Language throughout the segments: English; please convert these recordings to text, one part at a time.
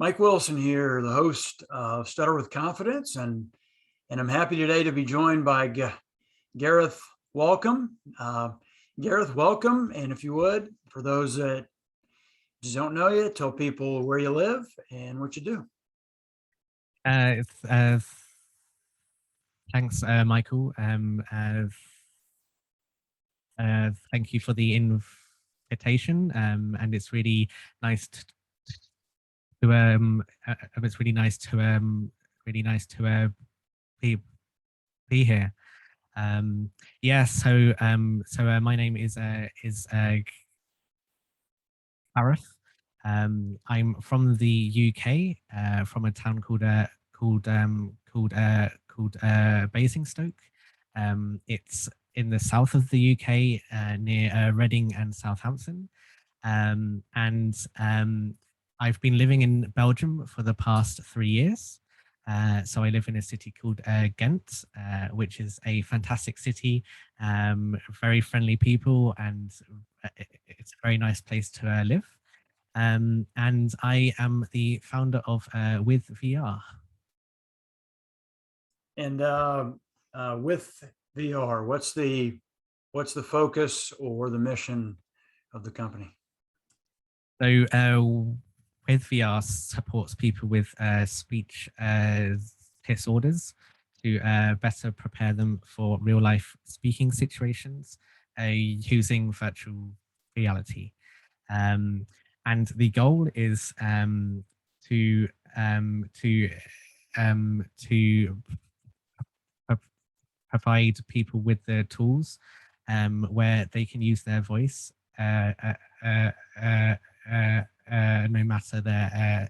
Mike Wilson here, the host of Stutter with Confidence, and I'm happy today to be joined by Gareth Walkom. Gareth, welcome, and if you would, for those that just don't know you, tell people where you live and what you do. It's, thanks, Michael. Thank you for the invitation, and it's really nice it's really nice to be be here. Yeah. My name is Gareth. I'm from the UK, from a town called Basingstoke. It's in the south of the UK, near Reading and Southampton. And I've been living in Belgium for the past 3 years. So I live in a city called Ghent, which is a fantastic city, very friendly people, and it's a very nice place to live. And I am the founder of withVR. And with VR, what's the focus or the mission of the company? So withVR supports people with speech disorders to better prepare them for real life speaking situations using virtual reality. And the goal is to pro- provide people with the tools where they can use their voice, no matter their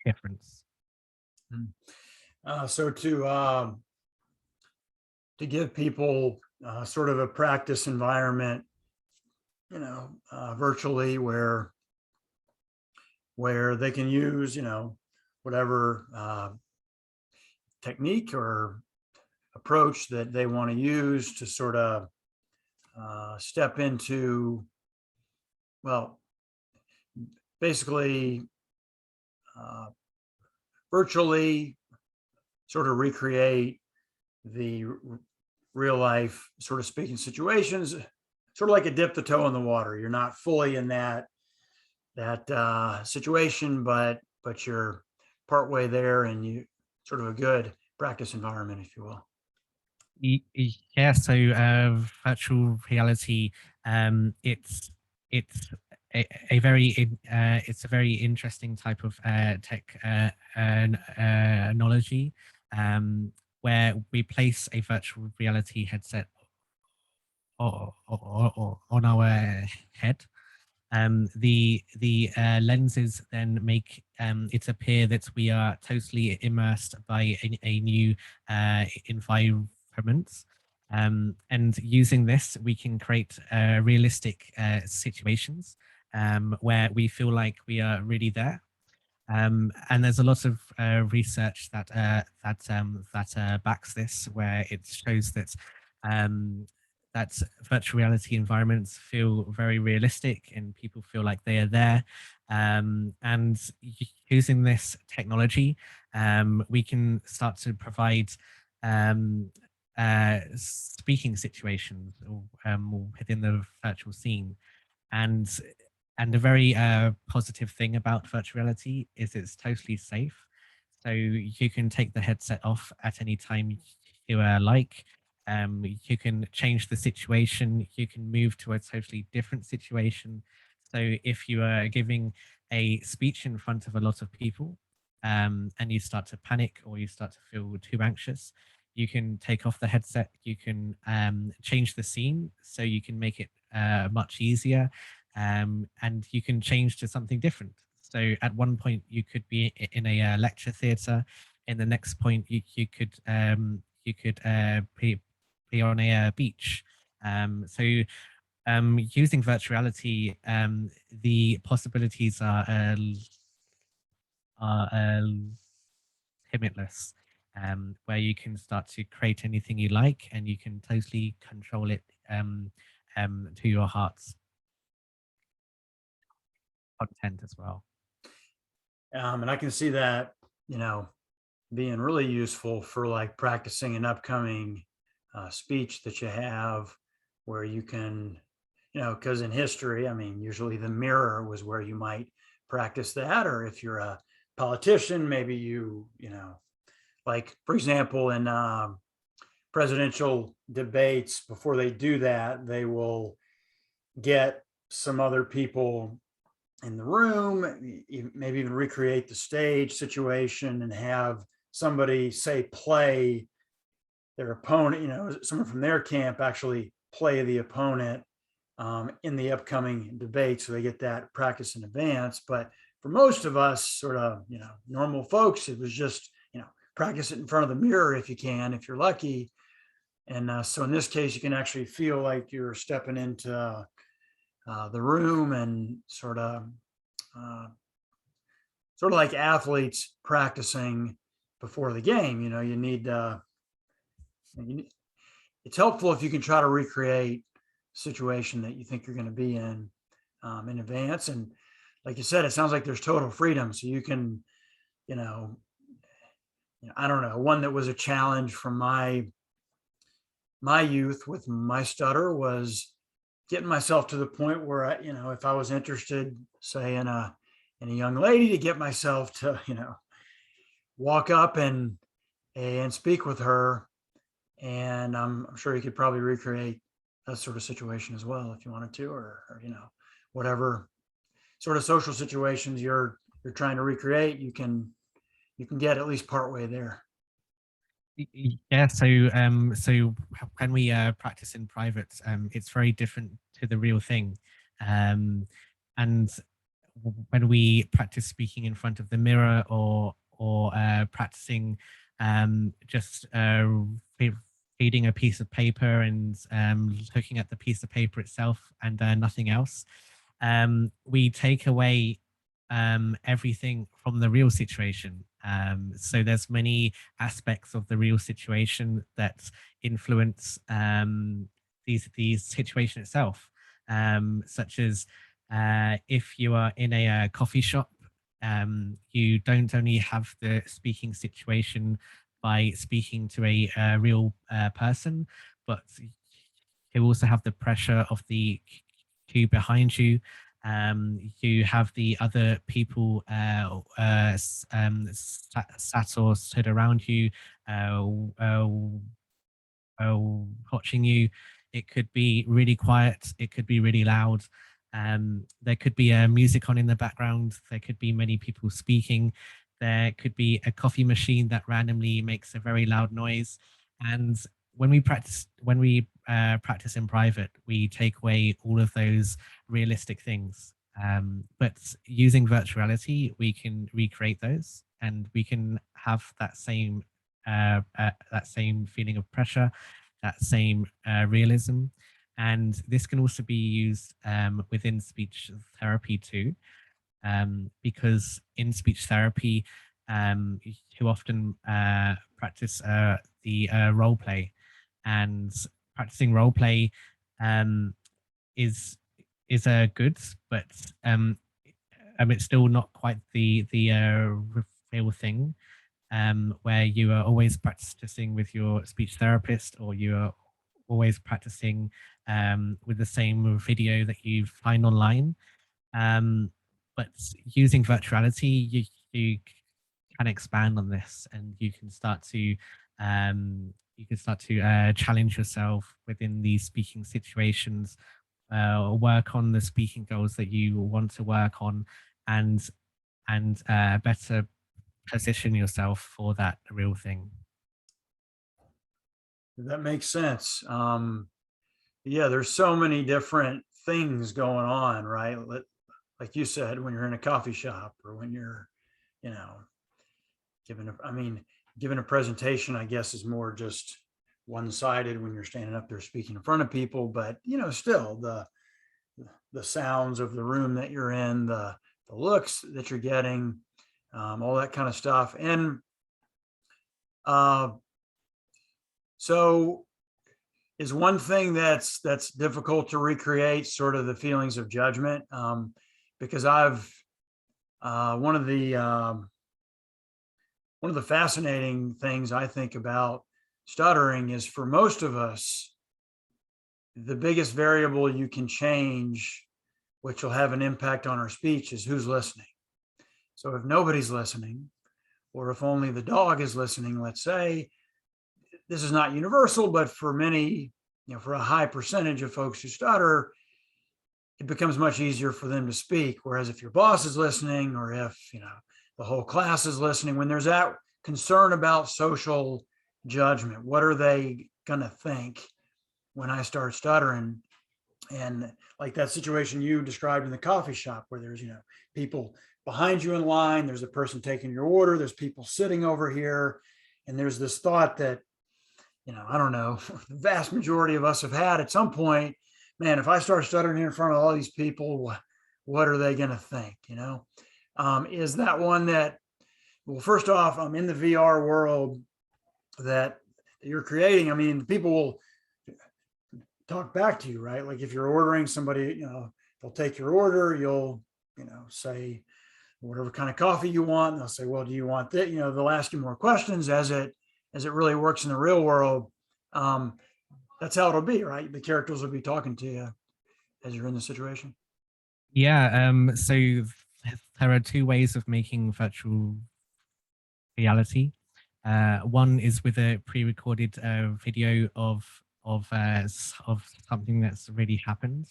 difference. So to give people sort of a practice environment, virtually where they can use, whatever technique or approach that they want to use to sort of step into, well, basically virtually sort of recreate the real life sort of speaking situations, sort of like a dip the toe in the water. You're not fully in that situation, but you're partway there, and you sort of a good practice environment, if you will. Yeah, so virtual reality, it's it's it's a very interesting type of technology, where we place a virtual reality headset on our head. The lenses then make it appear that we are totally immersed by a new environment. And using this, we can create realistic situations where we feel like we are really there. And there's a lot of research that backs this, where it shows that that virtual reality environments feel very realistic and people feel like they are there. And using this technology, we can start to provide speaking situations within the virtual scene. And and a very positive thing about virtual reality is it's totally safe. So you can take the headset off at any time you like. You can change the situation. You can move to a totally different situation. So if you are giving a speech in front of a lot of people, and you start to panic or you start to feel too anxious, you can take off the headset. You can change the scene so you can make it much easier, and you can change to something different. So at one point you could be in a lecture theatre. In the next point you could be on a beach. Using virtuality, the possibilities are limitless, where you can start to create anything you like and you can totally control it to your hearts. content as well. And I can see that, being really useful for like practicing an upcoming speech that you have, where you can, because in history, I mean, usually the mirror was where you might practice that. Or if you're a politician, maybe like, for example, in presidential debates, before they do that, they will get some other people in the room, maybe even recreate the stage situation and have somebody say play their opponent, someone from their camp actually play the opponent in the upcoming debate. So they get that practice in advance. But for most of us sort of, normal folks, it was just, practice it in front of the mirror if you can, if you're lucky. And so in this case, you can actually feel like you're stepping into the room and sort of like athletes practicing before the game. You need, it's helpful if you can try to recreate a situation that you think you're going to be in advance. And like you said, it sounds like there's total freedom. So you can, I don't know, one that was a challenge from my youth with my stutter was getting myself to the point where I, if I was interested, say in a young lady, to get myself to, walk up and speak with her. And I'm sure you could probably recreate that sort of situation as well if you wanted to, or whatever sort of social situations you're trying to recreate, you can get at least partway there. Yeah, so when we practice in private, it's very different to the real thing. And when we practice speaking in front of the mirror, or practicing just reading a piece of paper and looking at the piece of paper itself and nothing else, we take away everything from the real situation. So there's many aspects of the real situation that influence the situation itself, such as if you are in a coffee shop, you don't only have the speaking situation by speaking to a real person, but you also have the pressure of the queue behind you. You have the other people sat or stood around you, watching you. It could be really quiet. It could be really loud. There could be music on in the background. There could be many people speaking. There could be a coffee machine that randomly makes a very loud noise. And when we practice in private, we take away all of those realistic things. But using virtuality, we can recreate those, and we can have that same feeling of pressure, that same realism. And this can also be used within speech therapy too, because in speech therapy, you often practice the role play, and practicing role play is good, but it's still not quite the real thing, where you are always practicing with your speech therapist, or you are always practicing with the same video that you find online. But using virtuality, you can expand on this, and you can start to challenge yourself within these speaking situations, work on the speaking goals that you want to work on, and better position yourself for that real thing. That makes sense. Yeah, there's so many different things going on, right? Like you said, when you're in a coffee shop, or when you're, giving a presentation, I guess, is more just one-sided when you're standing up there speaking in front of people. But still the sounds of the room that you're in, the looks that you're getting, all that kind of stuff. And so is one thing that's difficult to recreate, sort of the feelings of judgment, because I've one of the fascinating things I think about stuttering is, for most of us, the biggest variable you can change, which will have an impact on our speech, is who's listening. So if nobody's listening, or if only the dog is listening, let's say, this is not universal, but for many, for a high percentage of folks who stutter, it becomes much easier for them to speak. Whereas if your boss is listening, or if, the whole class is listening, when there's that concern about social judgment, what are they going to think when I start stuttering? And like that situation you described in the coffee shop, where there's, people behind you in line, there's a person taking your order, there's people sitting over here, and there's this thought that, I don't know, the vast majority of us have had at some point, man, if I start stuttering here in front of all these people, what are they going to think? Is that one that, well, first off, I'm in the VR world that you're creating. I mean, people will talk back to you, right? Like if you're ordering, somebody, they'll take your order, you'll, say whatever kind of coffee you want. And they'll say, well, do you want that? They'll ask you more questions as it really works in the real world. That's how it'll be, right? The characters will be talking to you as you're in the situation. Yeah. So there are two ways of making virtual reality. One is with a pre-recorded video of something that's really happened,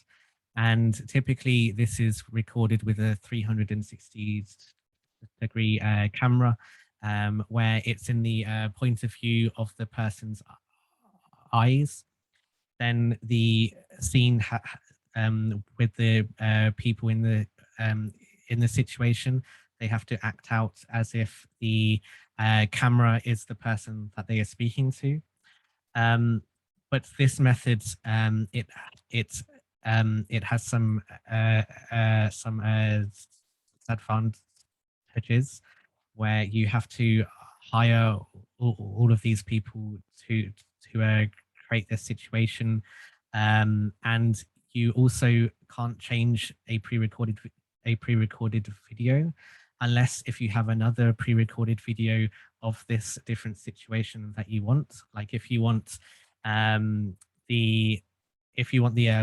and typically this is recorded with a 360-degree camera, where it's in the point of view of the person's eyes. Then the scene with the people in the situation, they have to act out as if the camera is the person that they are speaking to. But this method, it has some disadvantages, where you have to hire all of these people to create this situation, and you also can't change a pre-recorded video unless if you have another pre-recorded video of this different situation that you want. Like if you want the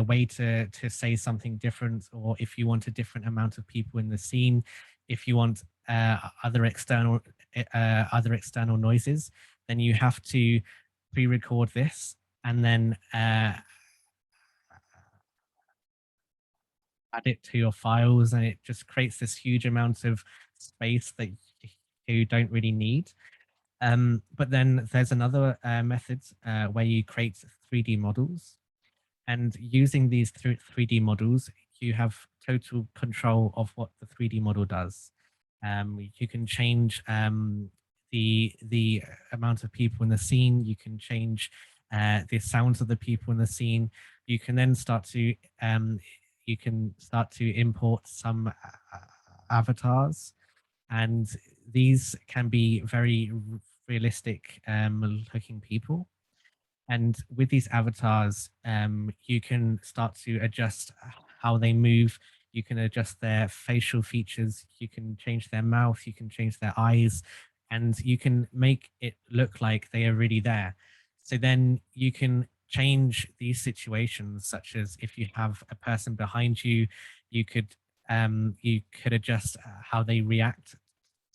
way to say something different, or if you want a different amount of people in the scene, if you want other external noises, then you have to pre-record this and then add it to your files, and it just creates this huge amount of space that you don't really need. But then there's another method where you create 3D models, and using these 3D models, you have total control of what the 3D model does. You can change the amount of people in the scene. You can change the sounds of the people in the scene. You can then start to import some avatars, and these can be very realistic looking people. And with these avatars, you can start to adjust how they move. You can adjust their facial features. You can change their mouth. You can change their eyes, and you can make it look like they are really there. So then you can change these situations, such as if you have a person behind you, you could adjust how they react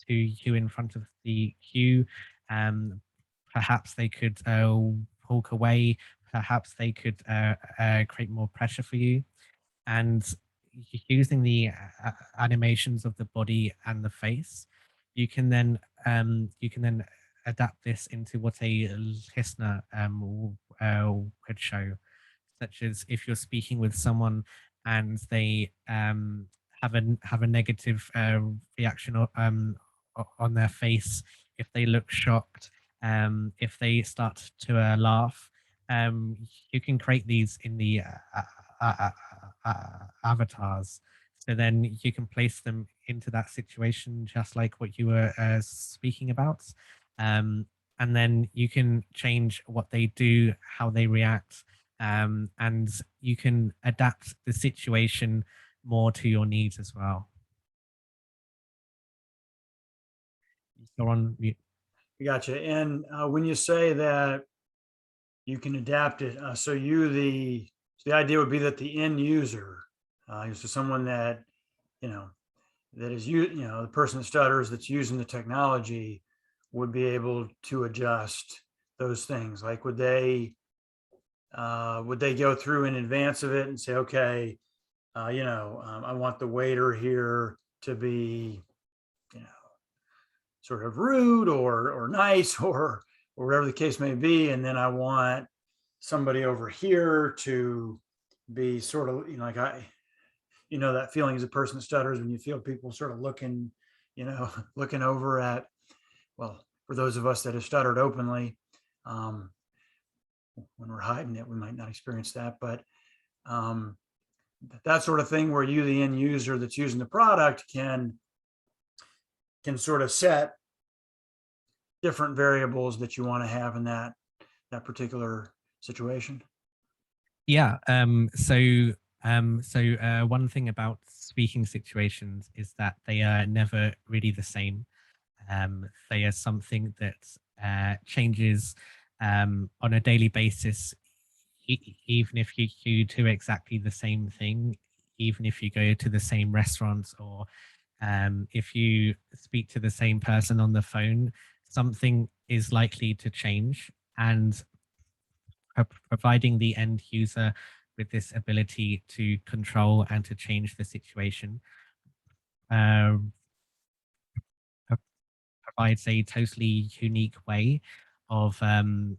to you in front of the queue. Perhaps they could walk away. Perhaps they could create more pressure for you. And using the animations of the body and the face, you can then adapt this into what a listener would show, such as if you're speaking with someone and they have a negative reaction on their face, if they look shocked, if they start to laugh, you can create these in the avatars. So then you can place them into that situation, just like what you were speaking about. And then you can change what they do, how they react, and you can adapt the situation more to your needs as well. You're on mute. Gotcha. And when you say that you can adapt it, so the idea would be that the end user, so someone that, that is the person that stutters that's using the technology would be able to adjust those things. Like, would they go through in advance of it and say, okay, I want the waiter here to be, sort of rude or nice or whatever the case may be, and then I want somebody over here to be sort of, like that feeling as a person that stutters when you feel people sort of looking, looking over at, well, for those of us that have stuttered openly, when we're hiding it, we might not experience that, but that sort of thing where you, the end user that's using the product, can sort of set different variables that you want to have in that particular situation. Yeah. One thing about speaking situations is that they are never really the same. They are something that changes on a daily basis, even if you do exactly the same thing, even if you go to the same restaurants, or if you speak to the same person on the phone, something is likely to change. And providing the end user with this ability to control and to change the situation um, provides a totally unique way of o-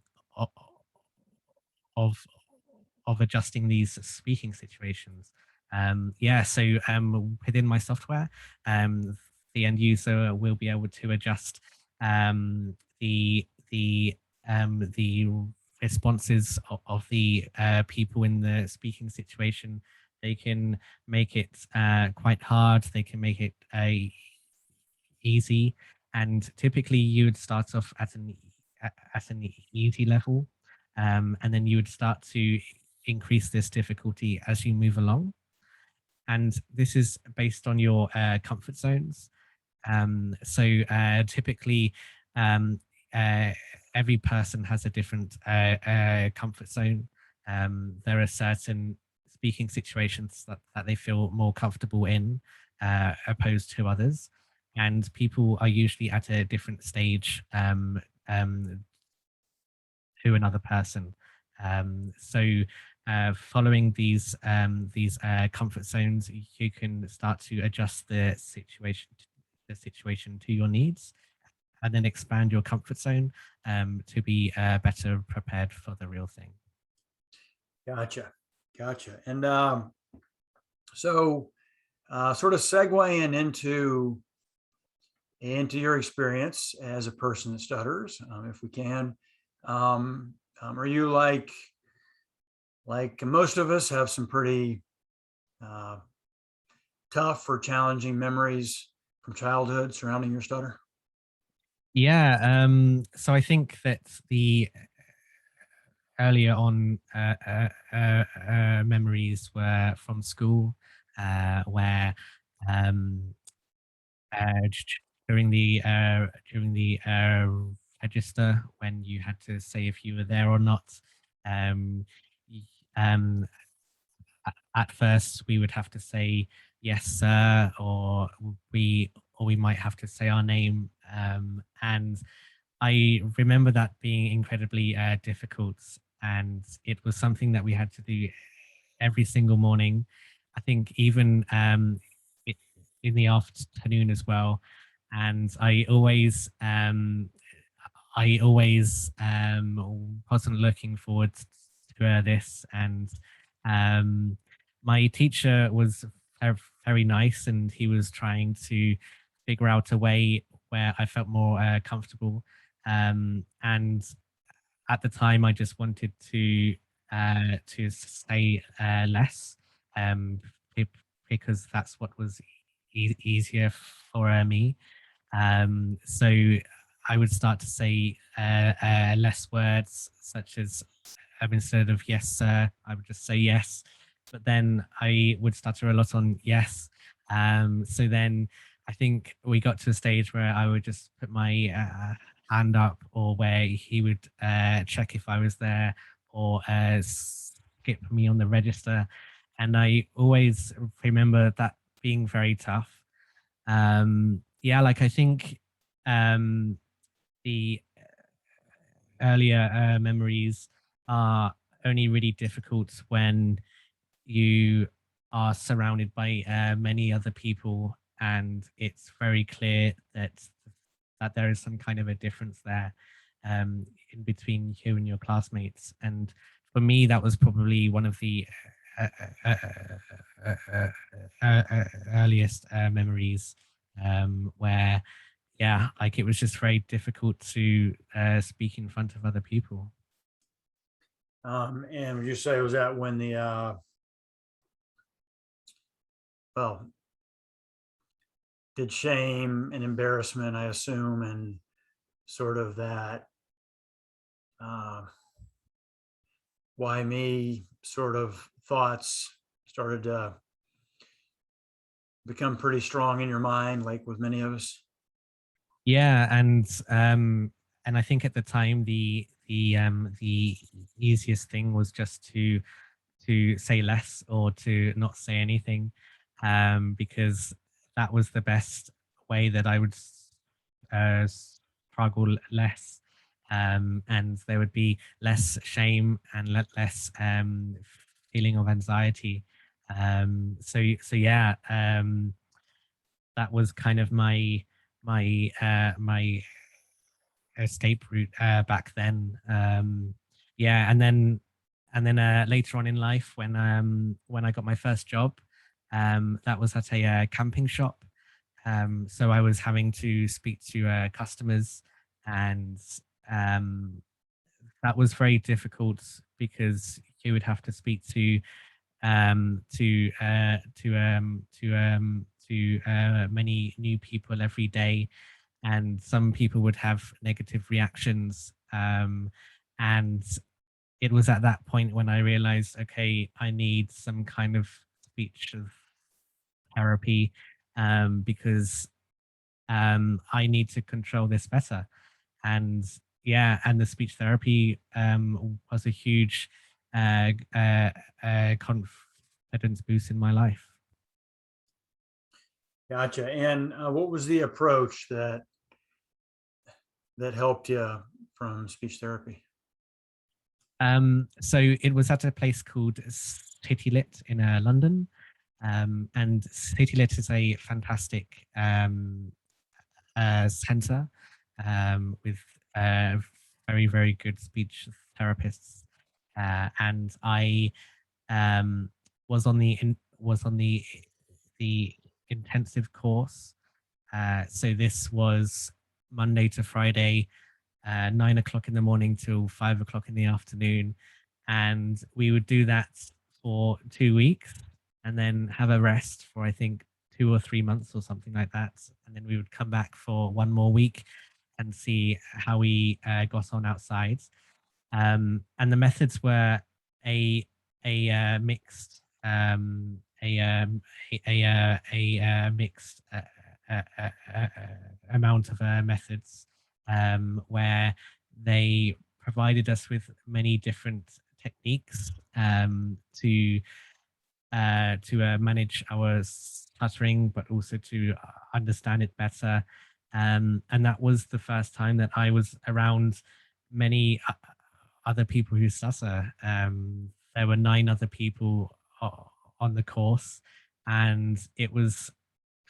of of adjusting these speaking situations. Within my software, the end user will be able to adjust the the responses of the people in the speaking situation. They can make it quite hard. They can make it easy, and typically you would start off at an easy level, and then you would start to increase this difficulty as you move along. And this is based on your comfort zones. Typically, um, uh, every person has a different comfort zone. There are certain speaking situations that they feel more comfortable in, opposed to others. And people are usually at a different stage um, to another person. Following these comfort zones, you can start to adjust the situation to your needs, and then expand your comfort zone to be better prepared for the real thing. Gotcha. And so sort of segueing into your experience as a person that stutters, if we can, are you like most of us have some pretty tough or challenging memories from childhood surrounding your stutter? Yeah. So I think that the earlier on memories were from school, where um, during the register, when you had to say if you were there or not. Um, y- um, at first, we would have to say yes, sir, or we might have to say our name. And I remember that being incredibly difficult, and it was something that we had to do every single morning. I think even in the afternoon as well. And I always wasn't looking forward to this. And um, my teacher was very nice, and he was trying to figure out a way where I felt more comfortable. And at the time, I just wanted to say less, um, be- because that's what was easier for me. So I would start to say less words, such as instead of yes, sir, I would just say yes. but then I would stutter a lot on yes. So then I think we got to a stage where I would just put my hand up, or where he would check if I was there, or skip me on the register. And I always remember that being very tough. Yeah, like I think um, the earlier memories are only really difficult when you are surrounded by many other people, and it's very clear that there is some kind of a difference there in between you and your classmates. And for me, that was probably one of the uh, uh, uh, uh, earliest memories, where yeah, like it was just very difficult to speak in front of other people. And would you say was that when the well, did shame and embarrassment, I assume, and sort of that uh, why me sort of thoughts started to become pretty strong in your mind, like with many of us? Yeah, and I think at the time the easiest thing was just to say less, or to not say anything, because that was the best way that I would struggle less, and there would be less shame and less feeling of anxiety. So yeah, that was kind of my escape route back then. Yeah, and then later on in life, when I got my first job, that was at a camping shop. So I was having to speak to customers, and um, that was very difficult, because you would have to speak to many new people every day, and some people would have negative reactions. And it was at that point when I realized, okay, I need some kind of speech therapy, because I need to control this better. And yeah, and the speech therapy was a huge confidence boost in my life. Gotcha. And what was the approach that helped you from speech therapy? So it was at a place called City Lit in London. And City Lit is a fantastic center, with uh, very, very good speech therapists. And I was on the intensive course. So this was Monday to Friday, 9 o'clock in the morning till 5 o'clock in the afternoon. And we would do that for 2 weeks, and then have a rest for, I think, 2 or 3 months or something like that. And then we would come back for one more week and see how we got on outside. And the methods were a mixed mixed amount of methods, where they provided us with many different techniques to manage our stuttering, but also to understand it better. And that was the first time that I was around many other people who stutter. There were 9 other people on the course, and it was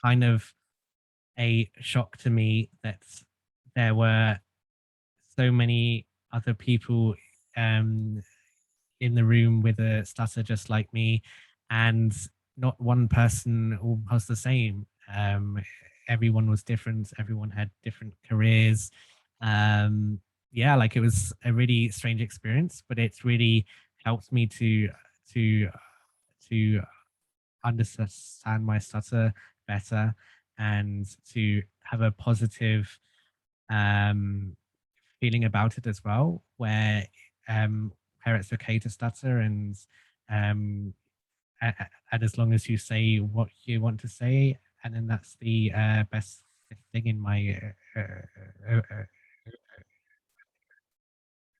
kind of a shock to me that there were so many other people um, in the room with a stutter just like me, and not one person was the same. Everyone was different. Everyone had different careers. Um, yeah, like it was a really strange experience, but it's really helped me to to understand my stutter better, and to have a positive um, feeling about it as well, where um, where it's okay to stutter, and um, and as long as you say what you want to say, and then that's the best thing in my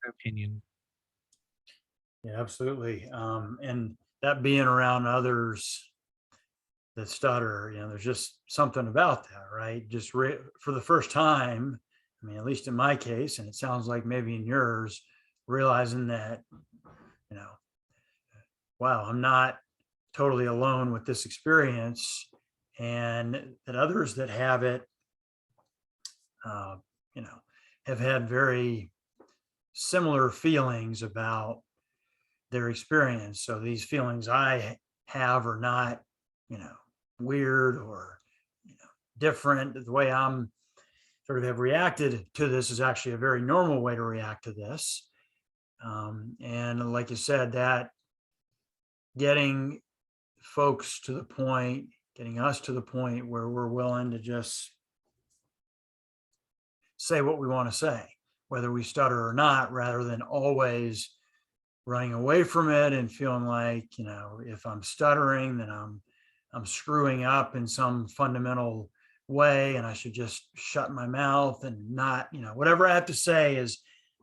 opinion. Yeah, absolutely. And that being around others that stutter, there's just something about that, right? Just for the first time, I mean, at least in my case, and it sounds like maybe in yours, realizing that, you know, wow, I'm not totally alone with this experience, and that others that have it, uh, you know, have had very similar feelings about their experience. So these feelings I have are not, you know, weird or, different. The way I'm sort of have reacted to this is actually a very normal way to react to this. And like you said, that getting folks to the point, getting us to the point where we're willing to just say what we want to say, whether we stutter or not, rather than always running away from it and feeling like, if I'm stuttering, then I'm screwing up in some fundamental way and I should just shut my mouth and not, whatever I have to say is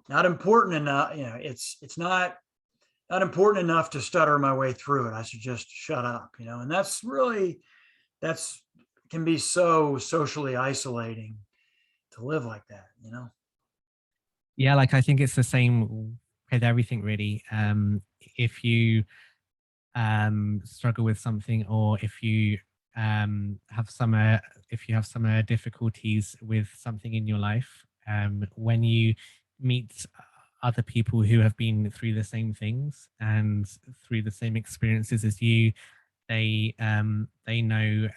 not important enough. It's not important enough to stutter my way through it. I should just shut up, and that's can be so socially isolating to live like that. Yeah, like I think it's the same with everything really. If you struggle with something, or have some if you have some difficulties with something in your life, when you meet other people who have been through the same things and through the same experiences as you, they know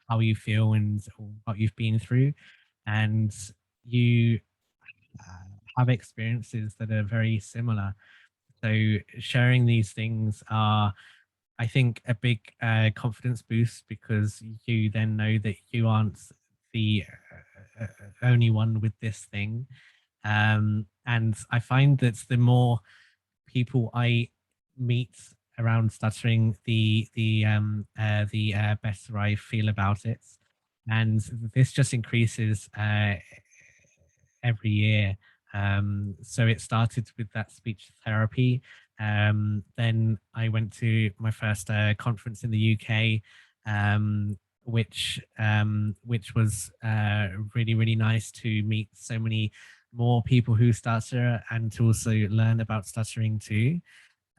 how you feel and what you've been through, and you have experiences that are very similar. So sharing these things are, I think, a big confidence boost, because you then know that you aren't the only one with this thing. And I find that the more people I meet around stuttering, the better I feel about it, and this just increases every year. So it started with that speech therapy. Then I went to my first conference in the UK, which was really really nice to meet so many more people who stutter and to also learn about stuttering too.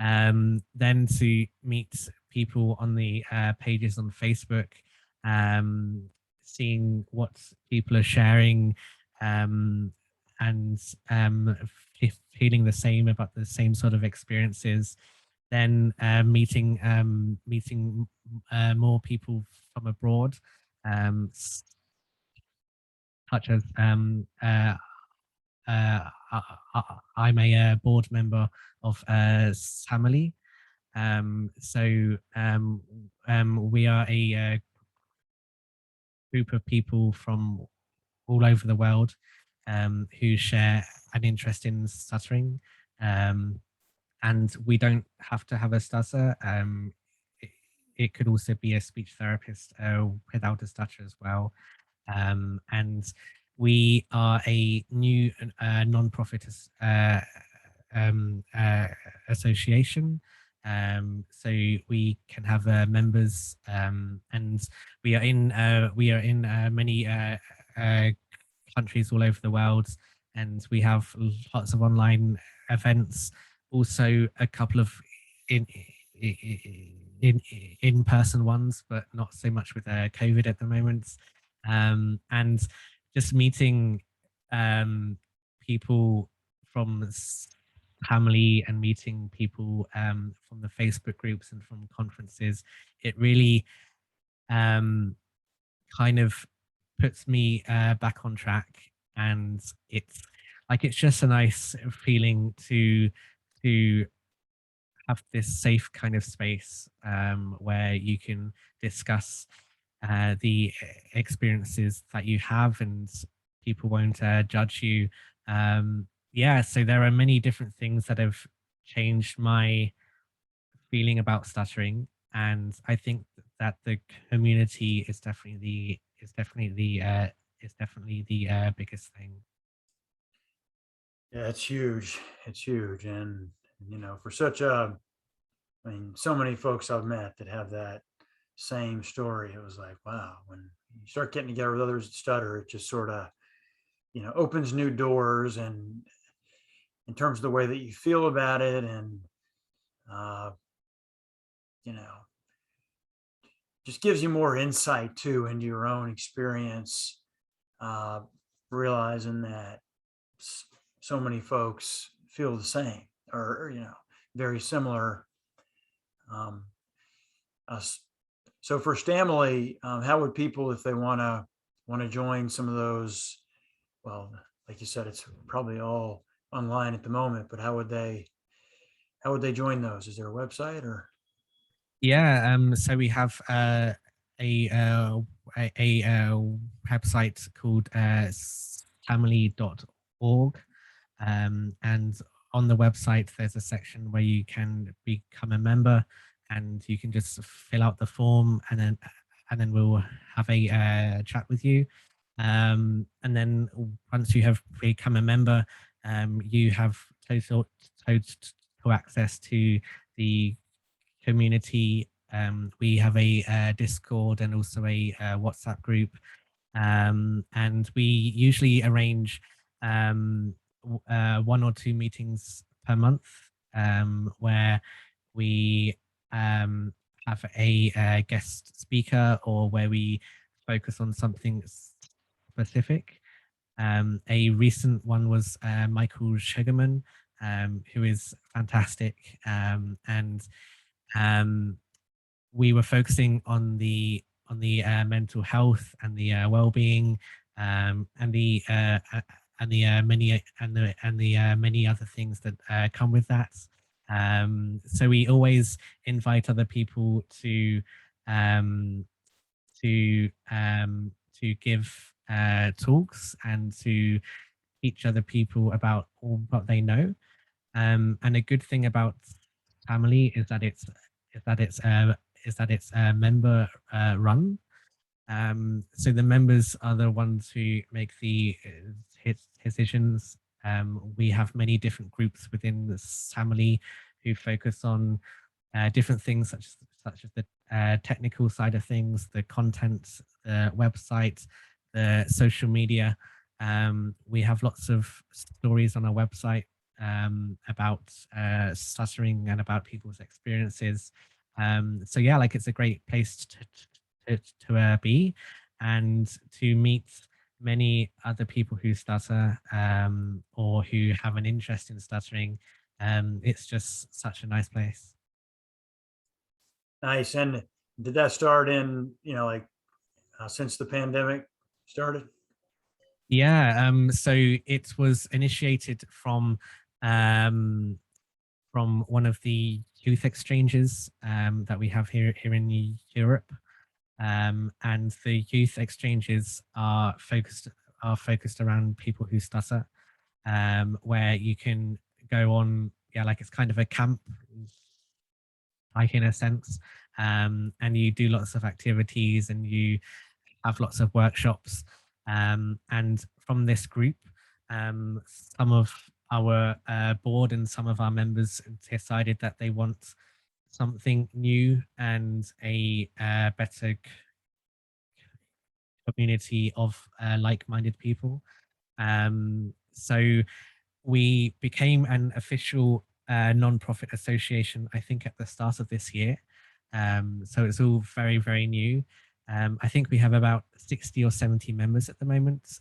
Then to meet people on the pages on Facebook, um, seeing what people are sharing, um, and feeling the same about the same sort of experiences. Then meeting more people from abroad, such as I'm a board member of Stamily. We are a group of people from all over the world who share an interest in stuttering. Um, and we don't have to have a stutter. It, it could also be a speech therapist without a stutter as well. And we are a new non-profit um, uh, association. So we can have members, and we are in many uh, countries all over the world, and we have lots of online events. Also, a couple of in in in-person ones, but not so much with COVID at the moment. And just meeting people from family and meeting people from the Facebook groups and from conferences, it really um, kind of puts me back on track, and it's just a nice feeling to have this safe kind of space where you can discuss the experiences that you have, and people won't judge you. Yeah, so there are many different things that have changed my feeling about stuttering. And I think that the community is definitely the biggest thing. Yeah, it's huge. It's huge. And, for such so many folks I've met that have that same story. It was like, wow, when you start getting together with others that stutter, it just sort of, opens new doors. And in terms of the way that you feel about it, and, uh, you know, just gives you more insight too into your own experience, uh, realizing that so many folks feel the same, or very similar. Um, us. So for Stamily, how would people, if they want to join some of those? Well, like you said, it's probably all online at the moment, but how would they join those? Is there a website or? Yeah, so we have a, uh, a website called family.org. And on the website, there's a section where you can become a member, and you can just fill out the form, and then we'll have a chat with you. And then once you have become a member, you have total access to the community. We have a Discord and also a WhatsApp group, and we usually arrange one or two meetings per month, where we um, have a guest speaker, or where we focus on something specific. A recent one was Michael Sugarman, who is fantastic, and um, we were focusing on the mental health and the well-being, and the many other things that come with that. So we always invite other people um, to give talks and to teach other people about all what they know. And a good thing about family is that it's uh, member run. So the members are the ones who make the decisions. We have many different groups within the family who focus on different things, such as the technical side of things, the content, the website, the social media. We have lots of stories on our website about stuttering and about people's experiences. So yeah, like it's a great place to be, and to meet many other people who stutter, or who have an interest in stuttering. It's just such a nice place. Nice. And did that start in, since the pandemic started? Yeah, so it was initiated um, from one of the youth exchanges that we have here in Europe, and the youth exchanges are focused around people who stutter, where you can go on, yeah, like it's kind of a camp, like in a sense, and you do lots of activities and you have lots of workshops. And from this group, some of our board and some of our members decided that they want something new and a better community of like-minded people. So we became an official non-profit association, I think, at the start of this year. So it's all very, very new. I think we have about 60 or 70 members at the moment.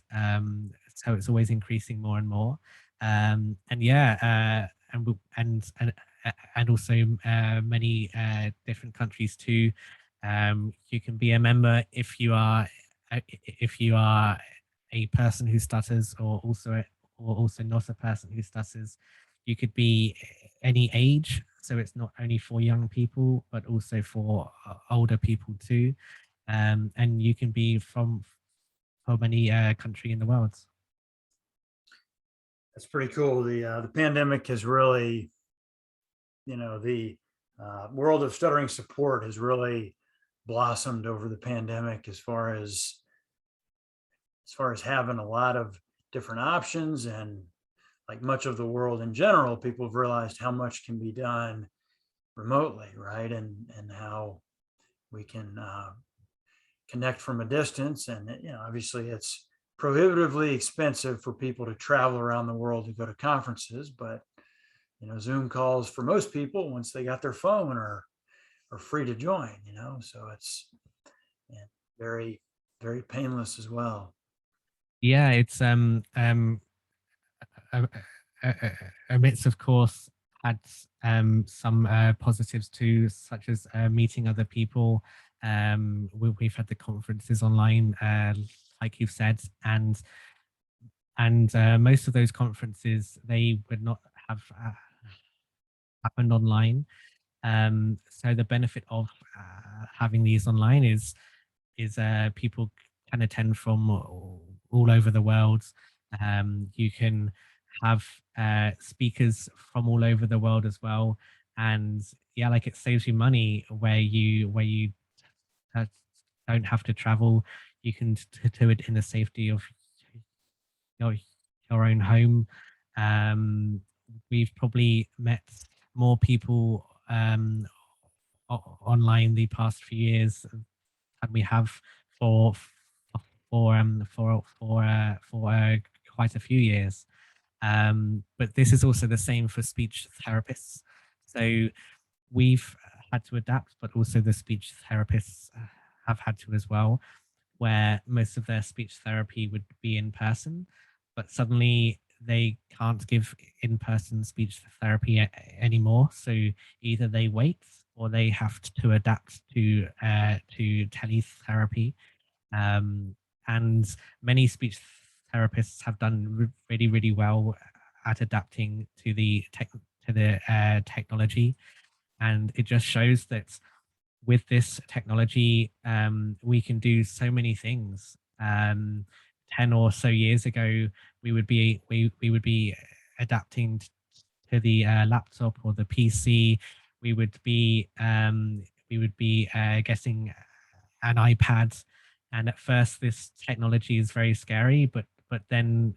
So it's always increasing more and more. And yeah, and also many different countries too. You can be a member if you are a person who stutters, or also not a person who stutters. You could be any age, so it's not only for young people, but also for older people too. And you can be from any country in the world. That's pretty cool. The pandemic has really, the world of stuttering support has really blossomed over the pandemic as far as having a lot of different options. And like much of the world in general, people have realized how much can be done remotely, right? And how we can connect from a distance. And obviously it's prohibitively expensive for people to travel around the world to go to conferences, but Zoom calls for most people, once they got their phone, are free to join. So it's very, very painless as well. Yeah, it's uh, omits, of course, had some positives too, such as meeting other people. We've had the conferences online, like you've said, and most of those conferences, they would not have happened online. So the benefit of having these online is people can attend from all over the world. You can have speakers from all over the world as well, and yeah, like it saves you money where you uh, don't have to travel. You can do it in the safety of your your own home. We've probably met more people online the past few years than we have for quite a few years. But this is also the same for speech therapists. So we've had to adapt, but also the speech therapists have had to as well, where most of their speech therapy would be in person, but suddenly they can't give in-person speech therapy anymore. So either they wait or they have to adapt to teletherapy. Um, and many speech therapists have done really, really well at adapting to the technology, and it just shows that with this technology, we can do so many things. 10 or so years ago, we would be adapting to the laptop or the PC. We would be getting an iPad, and at first this technology is very scary, but then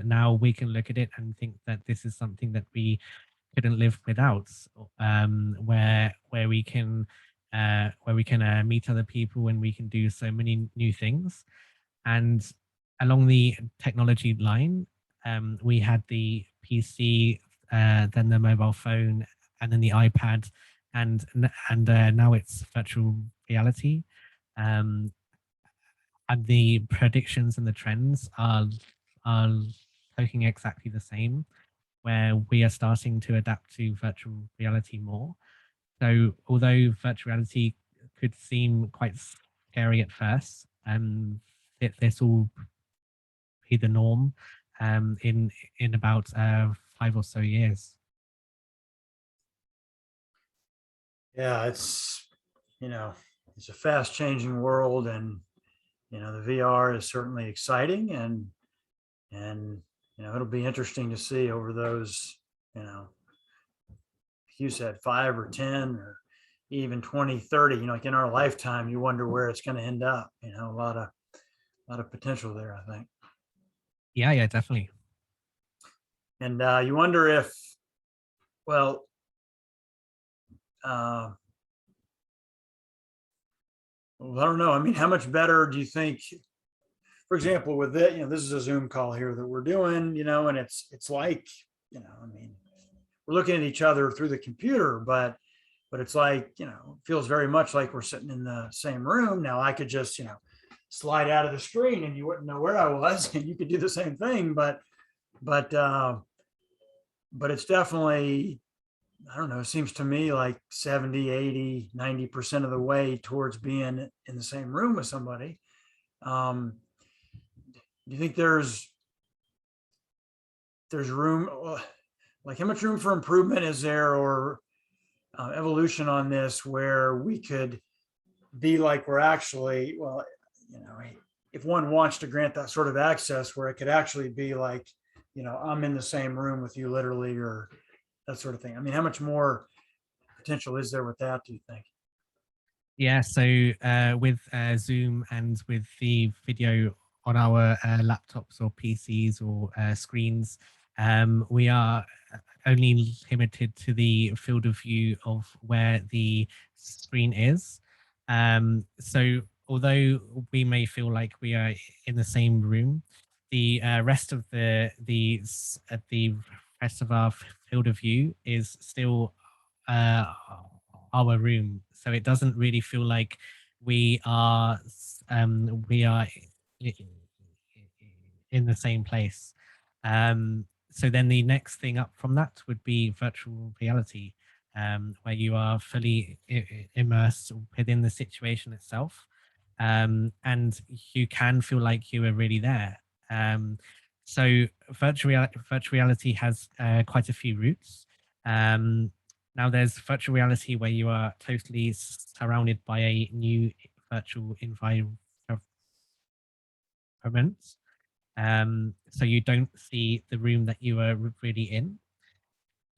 now we can look at it and think that this is something that we couldn't live without, where we can meet other people and we can do so many new things. And along the technology line, we had the PC, then the mobile phone, and then the iPad, and now it's virtual reality. Um, and the predictions and the trends are looking exactly the same, where we are starting to adapt to virtual reality more. So although virtual reality could seem quite scary at first, this will be the norm in about 5 or so years. Yeah, you know, it's a fast changing world, and the VR is certainly exciting, and it'll be interesting to see over those, you said 5 or 10 or even 20, 30, like in our lifetime, you wonder where it's going to end up. A lot of potential there, I think. Yeah, definitely. And you wonder if, well, I don't know. I mean, how much better do you think, for example, with it, this is a Zoom call here that we're doing, and it's like, I mean, we're looking at each other through the computer, but it's like, feels very much like we're sitting in the same room. Now I could just, slide out of the screen and you wouldn't know where I was, and you could do the same thing, but it's definitely, I don't know, it seems to me like 70, 80, 90% of the way towards being in the same room with somebody. Do you think there's room, like how much room for improvement is there, or evolution on this, where we could be like we're actually, well, if one wants to grant that sort of access, where it could actually be like, I'm in the same room with you literally, or that sort of thing. I mean, how much more potential is there with that, do you think? Yeah, so with Zoom and with the video on our laptops or PCs or screens, we are only limited to the field of view of where the screen is. So although we may feel like we are in the same room, the rest of the rest of our field of view is still uh, our room, so it doesn't really feel like we are in the same place. So then the next thing up from that would be virtual reality, where you are fully immersed within the situation itself, and you can feel like you are really there. Um, so virtual reality has quite a few roots. Um, Now there's virtual reality where you are totally surrounded by a new virtual environment. So you don't see the room that you are really in.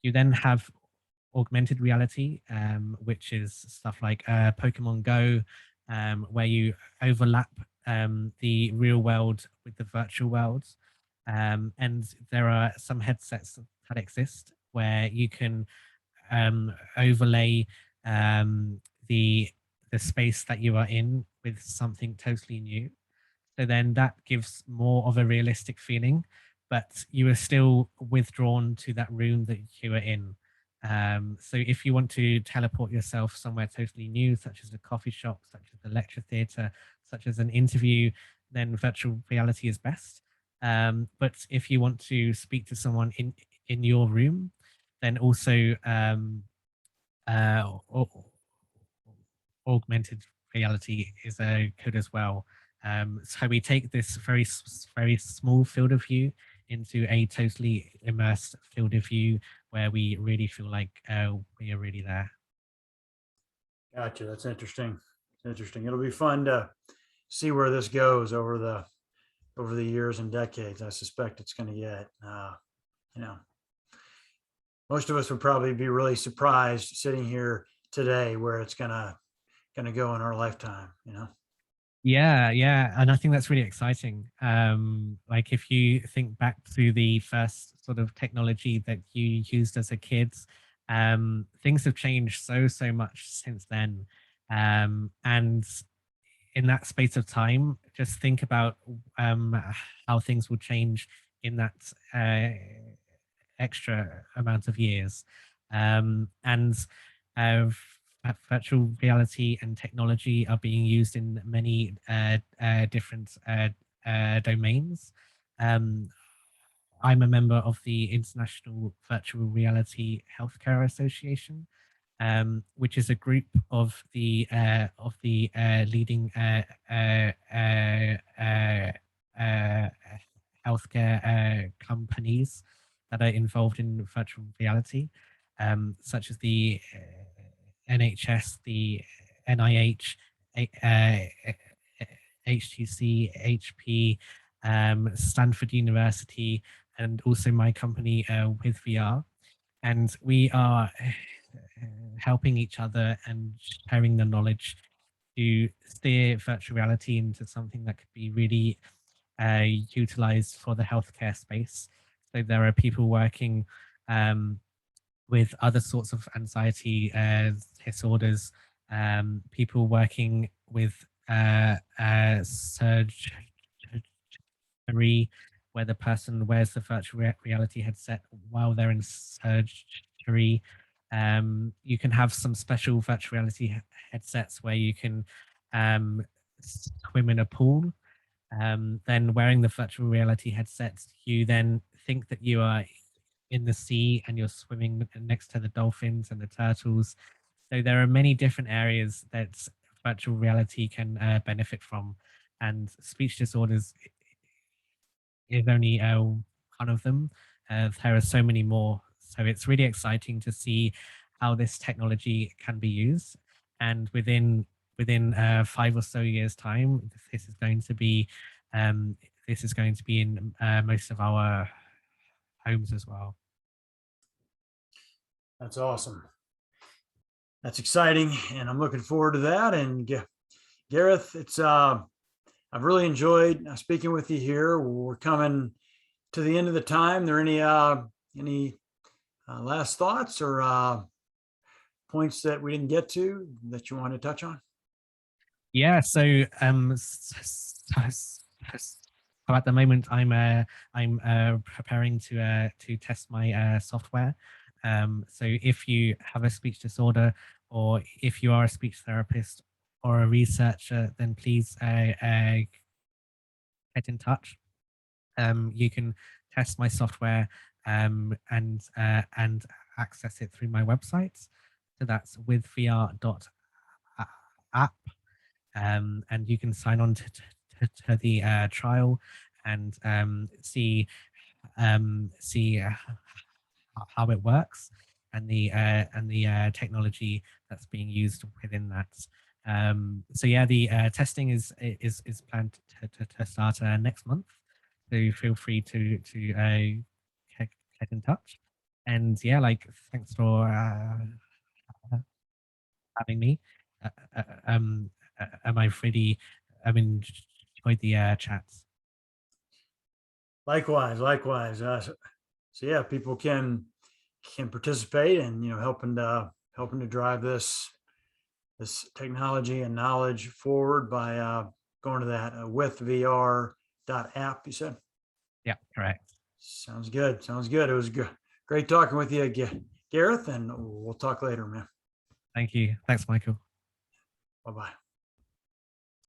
You then have augmented reality, which is stuff like Pokemon Go, where you overlap the real world with the virtual world. And there are some headsets that exist where you can overlay the space that you are in with something totally new. So then that gives more of a realistic feeling, but you are still withdrawn to that room that you are in. So if you want to teleport yourself somewhere totally new, such as a coffee shop, such as a lecture theatre, such as an interview, then virtual reality is best. But if you want to speak to someone in your room, then also uh, au- augmented reality is good as well. So we take this very small field of view into a totally immersed field of view where we really feel like we are really there. Gotcha. That's interesting. It's interesting. It'll be fun to see where this goes over the years and decades. I suspect it's going to get, you know, most of us would probably be really surprised sitting here today where it's gonna go in our lifetime. You know. Yeah, yeah, and I think that's really exciting. Like if you think back to the first sort of technology that you used as a kid, things have changed so much since then. And in that space of time, just think about how things will change in that extra amount of years. And virtual reality and technology are being used in many different domains. Um, I'm a member of the International Virtual Reality Healthcare Association, which is a group of the leading uh, healthcare companies that are involved in virtual reality, such as the NHS, the NIH, HTC, HP, Stanford University, and also my company withVR. And we are helping each other and sharing the knowledge to steer virtual reality into something that could be really utilized for the healthcare space. So there are people working with other sorts of anxiety disorders, people working with surgery, where the person wears the virtual reality headset while they're in surgery. You can have some special virtual reality headsets where you can swim in a pool. Then wearing the virtual reality headsets, you then think that you are in the sea and you're swimming next to the dolphins and the turtles. So there are many different areas that virtual reality can benefit from, and speech disorders is only one of them. There are so many more. So it's really exciting to see how this technology can be used. And within 5 or so years' time, this is going to be um, this is going to be in most of our homes as well. That's awesome. That's exciting, and I'm looking forward to that. And Gareth, it's I've really enjoyed speaking with you here. We're coming to the end of the time. There any last thoughts or points that we didn't get to that you want to touch on? Yeah, so so at the moment I'm preparing to test my software. So if you have a speech disorder, or if you are a speech therapist or a researcher, then please get in touch. You can test my software and access it through my website. So that's withVR.app. And you can sign on to the trial and see how it works, and the technology that's being used within that. So yeah, the testing is planned to start next month. So feel free to get in touch. And yeah, like, thanks for having me. Uh, I've really enjoyed the chats. Likewise, likewise. So yeah, people can participate and helping to drive this technology and knowledge forward by going to that withVR.app. You said. Yeah, correct. Sounds good. Sounds good. It was great talking with you, Gareth, and we'll talk later, man. Thank you. Thanks, Michael. Bye bye.